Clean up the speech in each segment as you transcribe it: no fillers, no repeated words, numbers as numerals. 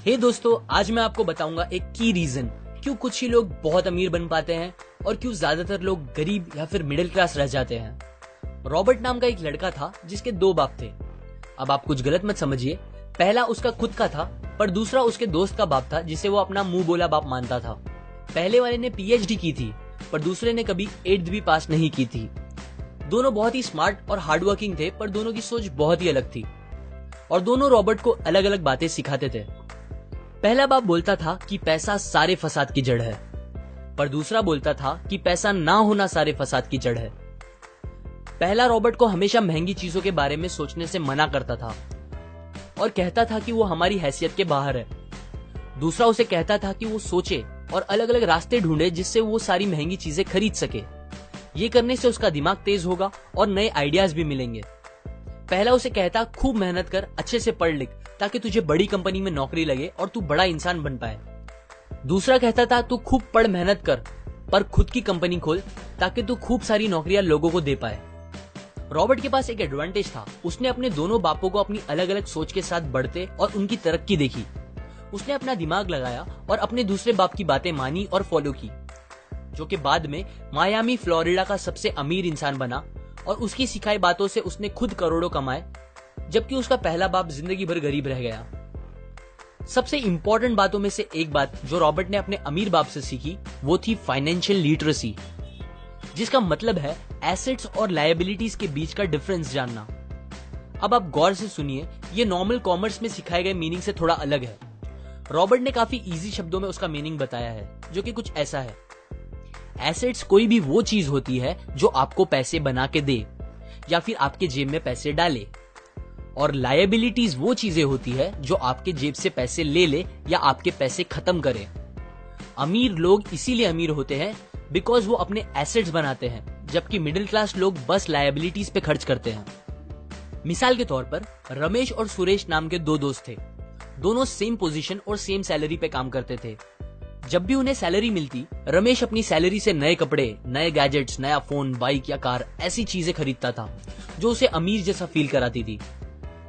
हे दोस्तों, आज मैं आपको बताऊंगा एक की रीजन क्यों कुछ ही लोग बहुत अमीर बन पाते हैं और क्यों ज्यादातर लोग गरीब या फिर मिडिल क्लास रह जाते हैं। रॉबर्ट नाम का एक लड़का था जिसके दो बाप थे। अब आप कुछ गलत मत समझिए, पहला उसका खुद का था पर दूसरा उसके दोस्त का बाप था जिसे वो अपना मुंह बोला बाप मानता था। पहले वाले ने पीएचडी की थी पर दूसरे ने कभी 8th भी पास नहीं की थी। दोनों बहुत ही स्मार्ट और हार्डवर्किंग थे पर दोनों की सोच बहुत ही अलग थी और दोनों रॉबर्ट को अलग अलग बातें सिखाते थे। पहला बाप बोलता था कि पैसा सारे फसाद की जड़ है, पर दूसरा बोलता था कि पैसा ना होना सारे फसाद की जड़ है। पहला रॉबर्ट को हमेशा महंगी चीजों के बारे में सोचने से मना करता था और कहता था कि वो हमारी हैसियत के बाहर है। दूसरा उसे कहता था कि वो सोचे और अलग अलग रास्ते ढूंढे जिससे वो सारी महंगी चीजें खरीद सके। ये करने से उसका दिमाग तेज होगा और नए आइडियाज भी मिलेंगे। पहला उसे कहता खूब मेहनत कर, अच्छे से पढ़ लिख ताकि तुझे बड़ी कंपनी में नौकरी लगे और तू बड़ा इंसान बन पाए। दूसरा कहता था तू खूब पढ़ मेहनत कर पर खुद की कंपनी खोल ताकि तू खूब सारी नौकरियां लोगों को दे पाए। रॉबर्ट के पास एक एडवांटेज था, उसने अपने दोनों बापों को अपनी अलग अलग सोच के साथ बढ़ते और उनकी तरक्की देखी। उसने अपना दिमाग लगाया और अपने दूसरे बाप की बातें मानी और फॉलो की, जो कि बाद में मायामी फ्लोरिडा का सबसे अमीर इंसान बना और उसकी सिखाई बातों से उसने खुद करोड़ों कमाए, जबकि उसका पहला बाप जिंदगी भर गरीब रह गया। सबसे इंपॉर्टेंट बातों में से एक बात जो रॉबर्ट ने अपने अमीर बाप से सीखी वो थी फाइनेंशियल लिटरेसी, जिसका मतलब है एसेट्स और लायबिलिटीज के बीच का डिफरेंस जानना। अब आप गौर से सुनिए, ये नॉर्मल कॉमर्स में सिखाए गए मीनिंग से थोड़ा अलग है। रॉबर्ट ने काफी इजी शब्दों में उसका मीनिंग बताया है, जो कि कुछ ऐसा है। एसेट्स कोई भी वो चीज होती है जो आपको पैसे बना के दे या फिर आपके जेब में पैसे डाले, और लायबिलिटीज वो चीजें होती है जो आपके जेब से पैसे ले ले या आपके पैसे खत्म करे। अमीर लोग इसीलिए अमीर होते हैं बिकॉज वो अपने एसेट्स बनाते हैं, जबकि मिडिल क्लास लोग बस लायबिलिटीज पे खर्च करते हैं। मिसाल के तौर पर रमेश और सुरेश नाम के दो दोस्त थे। दोनों सेम पोजीशन और सेम सैलरी पे काम करते थे। जब भी उन्हें सैलरी मिलती, रमेश अपनी सैलरी से नए कपड़े, नए गैजेट्स, नया फोन, बाइक या कार ऐसी चीजें खरीदता था जो उसे अमीर जैसा फील कराती थी।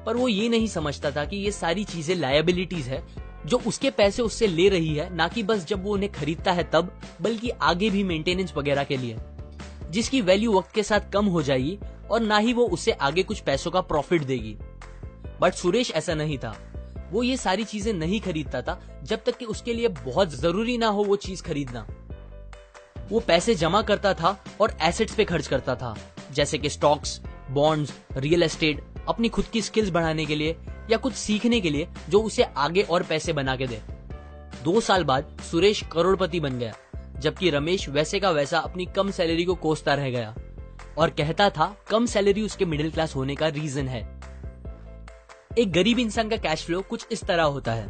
पर वो ये नहीं समझता था कि ये सारी चीजें लायबिलिटीज है जो उसके पैसे उससे ले रही है, ना कि बस जब वो उन्हें खरीदता है तब, बल्कि आगे भी मेंटेनेंस वगैरह के लिए, जिसकी वैल्यू वक्त के साथ कम हो जाएगी और ना ही वो उससे आगे कुछ पैसों का प्रॉफिट देगी। बट सुरेश ऐसा नहीं था। वो ये सारी चीजें नहीं खरीदता था जब तक कि उसके लिए बहुत जरूरी ना हो वो चीज खरीदना। वो पैसे जमा करता था और एसेट्स पे खर्च करता था, जैसे कि स्टॉक्स, बॉन्ड्स, रियल एस्टेट, अपनी खुद की स्किल्स बढ़ाने के लिए या कुछ सीखने के लिए जो उसे आगे और पैसे बना के दे। 2 साल बाद सुरेश करोड़पति बन गया, जबकि रमेश वैसे का वैसा अपनी कम सैलरी को कोसता रह गया और कहता था कम सैलरी उसके मिडिल क्लास होने का रीजन है। एक गरीब इंसान का कैश फ्लो कुछ इस तरह होता है।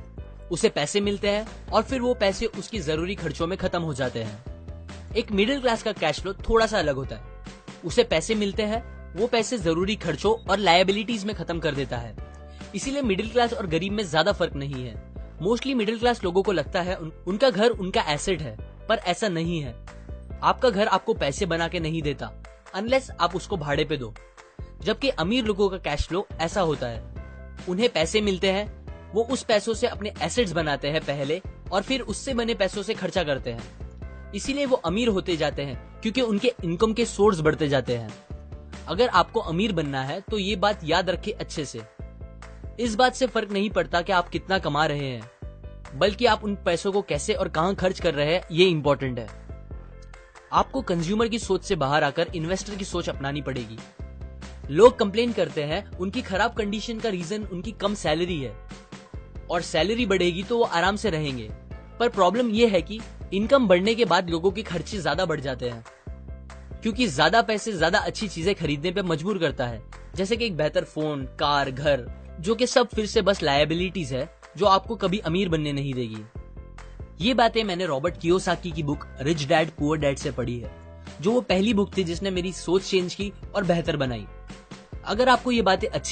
उसे पैसे मिलते हैं और फिर वो पैसे उसकी जरूरी खर्चों में खत्म हो जाते हैं। एक मिडिल क्लास का कैश फ्लो थोड़ा सा अलग होता है। उसे पैसे मिलते हैं, वो पैसे जरूरी खर्चों और लायबिलिटीज में खत्म कर देता है। इसीलिए मिडिल क्लास और गरीब में ज्यादा फर्क नहीं है। मोस्टली मिडिल क्लास लोगों को लगता है उनका घर उनका एसेट है, पर ऐसा नहीं है। आपका घर आपको पैसे बना के नहीं देता अनलेस आप उसको भाड़े पे दो, जबकि अमीर लोगों का कैश फ्लो ऐसा होता है। उन्हें पैसे मिलते हैं, वो उस पैसों से अपने एसेट्स बनाते हैं पहले और फिर उससे बने पैसों से खर्चा करते हैं। इसीलिए वो अमीर होते जाते हैं क्योंकि उनके इनकम के सोर्स बढ़ते जाते हैं। अगर आपको अमीर बनना है तो ये बात याद रखें अच्छे से। इस बात से फर्क नहीं पड़ता कि आप कितना कमा रहे हैं, बल्कि आप उन पैसों को कैसे और कहां खर्च कर रहे हैं, ये इंपॉर्टेंट है। आपको कंज्यूमर की सोच से बाहर आकर इन्वेस्टर की सोच अपनानी पड़ेगी। लोग कंप्लेन करते हैं उनकी खराब कंडीशन का रीजन उनकी कम सैलरी है और सैलरी बढ़ेगी तो वो आराम से रहेंगे। पर प्रॉब्लम ये है कि इनकम बढ़ने के बाद लोगों के खर्चे ज्यादा बढ़ जाते हैं, क्योंकि ज्यादा पैसे ज्यादा अच्छी चीजें खरीदने पे मजबूर करता है, जैसे कि एक बेहतर फोन, कार, घर, जो कि सब फिर से बस लायबिलिटीज है जो आपको कभी अमीर बनने नहीं देगी। ये बातें मैंने रॉबर्ट कियोसाकी की book rich dad poor dad से पढ़ी है, जो वो पहली बुक थी जिसने मेरी सोच चेंज की और बेहतर बनाई। अगर आपको ये बातें अच्छी